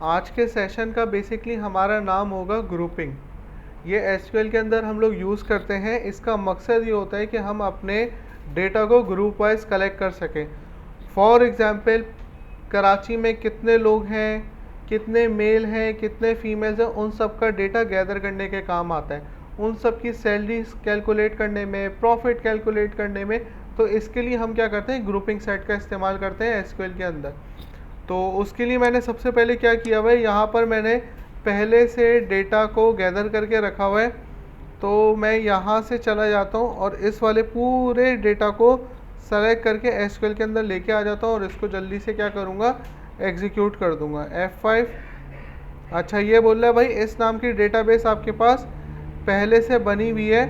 आज के सेशन का बेसिकली हमारा नाम होगा ग्रुपिंग। ये एसक्यूएल के अंदर हम लोग यूज़ करते हैं। इसका मकसद ये होता है कि हम अपने डेटा को ग्रुप वाइज कलेक्ट कर सकें। फॉर एग्ज़ाम्पल, कराची में कितने लोग हैं, कितने मेल हैं, कितने फीमेल्स हैं, उन सब का डेटा गैदर करने के काम आता है। उन सब की सैलरी कैलकुलेट करने में, प्रॉफिट कैलकुलेट करने में। तो इसके लिए हम क्या करते हैं, ग्रुपिंग सेट का इस्तेमाल करते हैं एसक्यूएल के अंदर। तो उसके लिए मैंने सबसे पहले क्या किया हुआ है, यहाँ पर मैंने पहले से डेटा को गैदर करके रखा हुआ है। तो मैं यहाँ से चला जाता हूँ और इस वाले पूरे डेटा को सेलेक्ट करके एसक्यूएल के अंदर लेके आ जाता हूँ और इसको जल्दी से क्या करूँगा, एग्जीक्यूट कर दूँगा F5। अच्छा, ये बोल रहा है भाई इस नाम की डेटाबेस आपके पास पहले से बनी हुई है।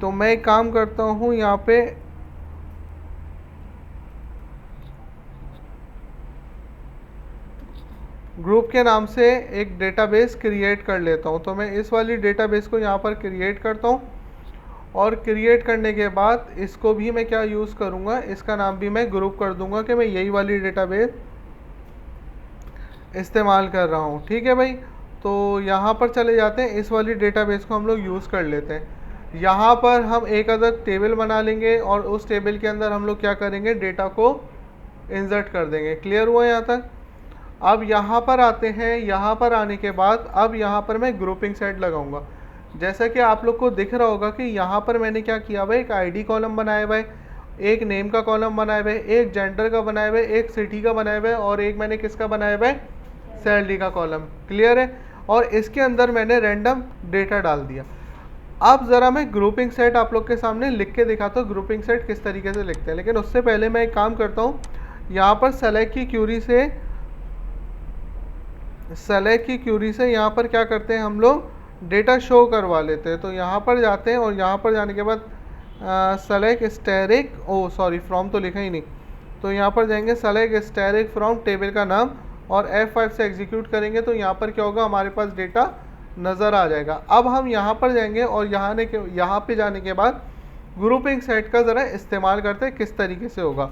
तो मैं एक काम करता हूँ, यहाँ पे ग्रुप के नाम से एक डेटाबेस क्रिएट कर लेता हूँ। तो मैं इस वाली डेटाबेस को यहाँ पर क्रिएट करता हूँ और क्रिएट करने के बाद इसको भी मैं क्या यूज़ करूँगा, इसका नाम भी मैं ग्रुप कर दूँगा कि मैं यही वाली डेटाबेस इस्तेमाल कर रहा हूँ। ठीक है भाई, तो यहाँ पर चले जाते हैं, इस वाली डेटाबेस को हम लोग यूज़ कर लेते हैं। यहाँ पर हम एक अदर टेबल बना लेंगे और उस टेबल के अंदर हम लोग क्या करेंगे, डेटा को इंसर्ट कर देंगे। क्लियर हुआ यहाँ तक? अब यहाँ पर आते हैं, यहाँ पर आने के बाद अब यहाँ पर मैं ग्रुपिंग सेट लगाऊंगा। जैसा कि आप लोग को दिख रहा होगा कि यहाँ पर मैंने क्या किया हुआ है, एक आईडी कॉलम बनाया हुआ है, एक नेम का कॉलम बनाया हुआ है, एक जेंडर का बनाया हुआ है, एक सिटी का बनाया हुआ है और एक मैंने किसका बनाया हुआ है, सैलरी का कॉलम। क्लियर है? और इसके अंदर मैंने रैंडम डेटा डाल दिया। अब ज़रा मैं ग्रुपिंग सेट आप लोग के सामने लिख के दिखाता हूँ ग्रुपिंग सेट किस तरीके से लिखते हैं। लेकिन उससे पहले मैं एक काम करता हूँ, यहाँ पर सेलेक्ट की क्यूरी से यहाँ पर क्या करते हैं, हम लोग डेटा शो करवा लेते हैं। तो यहाँ पर जाते हैं और यहाँ पर जाने के बाद सेलेक्ट स्टैटिक, फ्रॉम तो लिखा ही नहीं। तो यहाँ पर जाएंगे, सेलेक्ट स्टैटिक फ्रॉम टेबल का नाम और F5 से एग्जीक्यूट करेंगे। तो यहाँ पर क्या होगा, हमारे पास डेटा नज़र आ जाएगा। अब हम यहाँ पर जाएंगे और यहाँ पे जाने के बाद ग्रुपिंग सेट का ज़रा इस्तेमाल करते हैं किस तरीके से होगा।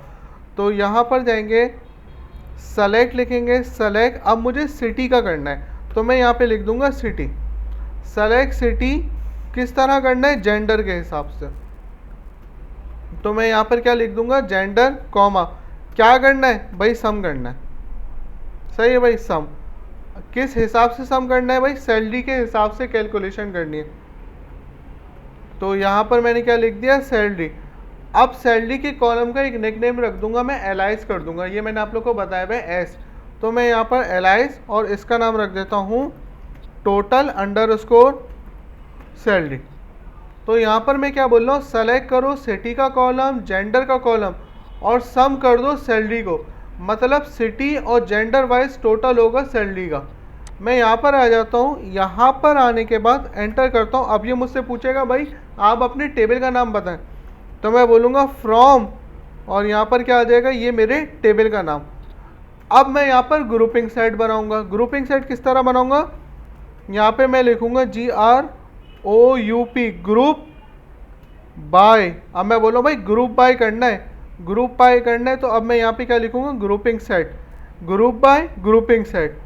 तो यहाँ पर जाएंगे, सेलेक्ट लिखेंगे, सेलेक्ट, अब मुझे सिटी का करना है तो मैं यहाँ पे लिख दूंगा सिटी। सेलेक्ट सिटी किस तरह करना है, जेंडर के हिसाब से। तो मैं यहाँ पर क्या लिख दूंगा, जेंडर कॉमा, क्या करना है भाई, सम करना है। सही है भाई, सम किस हिसाब से सम करना है भाई, सैलरी के हिसाब से कैलकुलेशन करनी है। तो यहाँ पर मैंने क्या लिख दिया, सैलरी। अब सैलरी के कॉलम का एक निकनेम रख दूंगा, मैं एलाइस कर दूंगा। ये मैंने आप लोग को बताया है एस। तो मैं यहाँ पर एलाइस और इसका नाम रख देता हूँ टोटल अंडरस्कोर सैलरी। तो यहाँ पर मैं क्या बोल रहा हूँ, सेलेक्ट करो सिटी का कॉलम, जेंडर का कॉलम और सम कर दो सैलरी को। मतलब सिटी और जेंडर वाइज टोटल होगा सैलरी का। मैं यहाँ पर आ जाता हूँ, यहाँ पर आने के बाद एंटर करता हूँ। अब ये मुझसे पूछेगा भाई आप अपने टेबल का नाम बताएं। तो मैं बोलूँगा फ्रॉम और यहाँ पर क्या आ जाएगा, ये मेरे टेबल का नाम। अब मैं यहाँ पर ग्रुपिंग सेट बनाऊँगा। ग्रुपिंग सेट किस तरह बनाऊँगा, यहाँ पे मैं लिखूँगा GROUP, ग्रुप बाय। अब मैं बोलूँ भाई ग्रुप बाय करना है, ग्रुप बाय करना है। तो अब मैं यहाँ पे क्या लिखूँगा, grouping set, group by grouping set,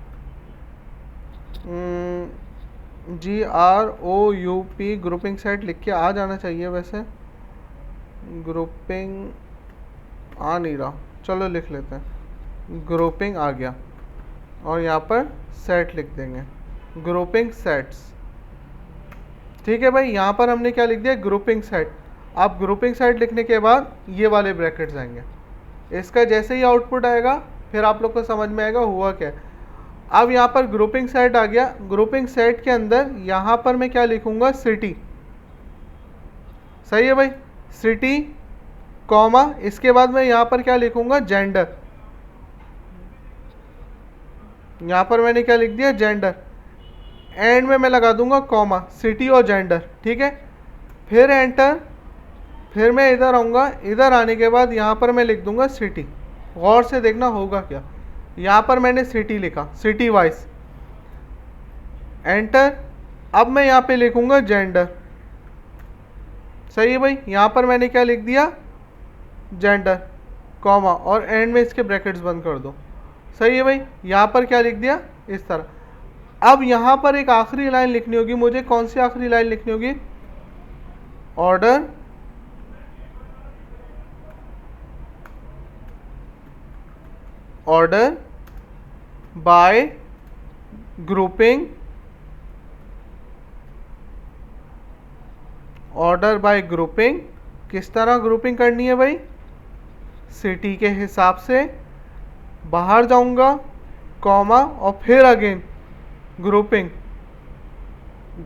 GROUP grouping set लिख के आ जाना चाहिए। वैसे ग्रुपिंग आ नहीं रहा, चलो लिख लेते हैं, ग्रुपिंग आ गया। और यहाँ पर सेट लिख देंगे, ग्रुपिंग सेट्स। ठीक है भाई, यहाँ पर हमने क्या लिख दिया, ग्रुपिंग सेट। अब ग्रुपिंग सेट लिखने के बाद ये वाले ब्रैकेट्स आएंगे। इसका जैसे ही आउटपुट आएगा फिर आप लोग को समझ में आएगा हुआ क्या है। अब यहाँ पर ग्रुपिंग सेट आ गया। ग्रुपिंग सेट के अंदर यहाँ पर मैं क्या लिखूँगा, सिटी। सही है भाई, सिटी कॉमा, इसके बाद मैं यहाँ पर क्या लिखूँगा, जेंडर। यहाँ पर मैंने क्या लिख दिया, जेंडर। एंड में मैं लगा दूंगा कॉमा, सिटी और जेंडर। ठीक है, फिर एंटर। फिर मैं इधर आऊँगा, इधर आने के बाद यहाँ पर मैं लिख दूंगा सिटी। गौर से देखना होगा क्या, यहाँ पर मैंने सिटी लिखा, सिटी वाइज। एंटर। अब मैं यहाँ पे लिखूँगा जेंडर। सही है भाई, यहाँ पर मैंने क्या लिख दिया, जेंडर कॉमा, और एंड में इसके ब्रैकेट्स बंद कर दो। सही है भाई, यहाँ पर क्या लिख दिया, इस तरह। अब यहाँ पर एक आखिरी लाइन लिखनी होगी मुझे, कौन सी आखिरी लाइन लिखनी होगी? Order order by grouping, order by grouping. किस तरह ग्रुपिंग करनी है भाई? सिटी के हिसाब से बाहर जाऊंगा, कॉमा, और फिर अगेन ग्रुपिंग,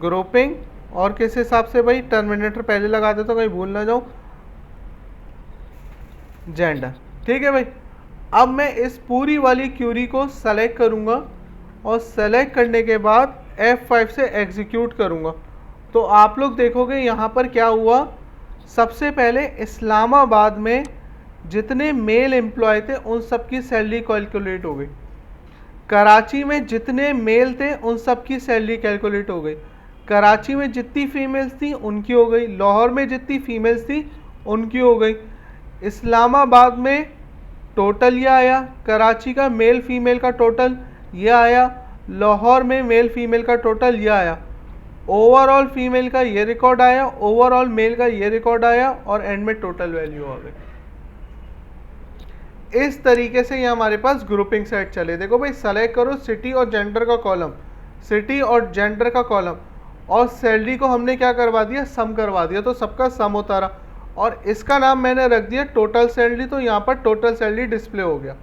ग्रुपिंग, और किस हिसाब से भाई? टर्मिनेटर पहले लगा देता हूँ, कहीं भूल ना जाऊँ, जेंडर। ठीक है भाई। अब मैं इस पूरी वाली क्यूरी को सेलेक्ट करूंगा और सेलेक्ट करने के बाद F5 से एग्जीक्यूट करूंगा। तो आप लोग देखोगे यहाँ पर क्या हुआ, सबसे पहले इस्लामाबाद में जितने मेल एम्प्लॉय थे उन सब की सैलरी कैलकुलेट हो गई, कराची में जितने मेल थे उन सब की सैलरी कैलकुलेट हो गई, कराची में जितनी फीमेल्स थी उनकी हो गई, लाहौर में जितनी फीमेल्स थी उनकी हो गई, इस्लामाबाद में टोटल ये आया, कराची का मेल फीमेल का टोटल ये आया, लाहौर में मेल फीमेल का टोटल ये आया, ओवरऑल फीमेल का ये रिकॉर्ड आया, ओवरऑल मेल का ये रिकॉर्ड आया, और एंड में टोटल वैल्यू आ गई। इस तरीके से ये हमारे पास ग्रुपिंग सेट चले। देखो भाई, सेलेक्ट करो सिटी और जेंडर का कॉलम, सिटी और जेंडर का कॉलम, और सैलरी को हमने क्या करवा दिया? सम करवा दिया, तो सबका सम होता रहा, और इसका नाम मैंने रख दिया टोटल सैलरी। तो यहाँ पर टोटल सैलरी डिस्प्ले हो गया।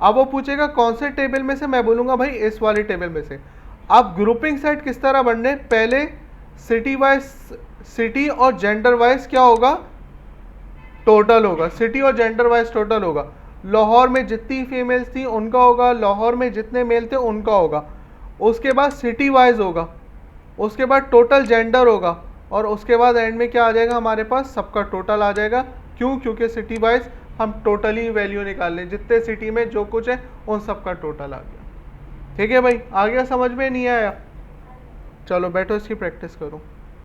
अब वो पूछेगा कौन से टेबल में से, मैं बोलूँगा भाई इस वाले टेबल में से। अब ग्रुपिंग सेट किस तरह बनने, पहले सिटी वाइज, सिटी और जेंडर वाइज क्या होगा? टोटल होगा, सिटी और जेंडर वाइज टोटल होगा। लाहौर में जितनी फीमेल्स थी उनका होगा, लाहौर में जितने मेल थे उनका होगा, उसके बाद सिटी वाइज होगा, उसके बाद टोटल जेंडर होगा, और उसके बाद एंड में क्या आ जाएगा हमारे पास? सबका टोटल आ जाएगा। क्यों? क्योंकि सिटी वाइज हम टोटली वैल्यू निकाल लें, जितने सिटी में जो कुछ है उन सबका टोटल आ गया। ठीक है भाई, आ गया समझ में? नहीं आया? चलो बैठो, इसकी प्रैक्टिस करो।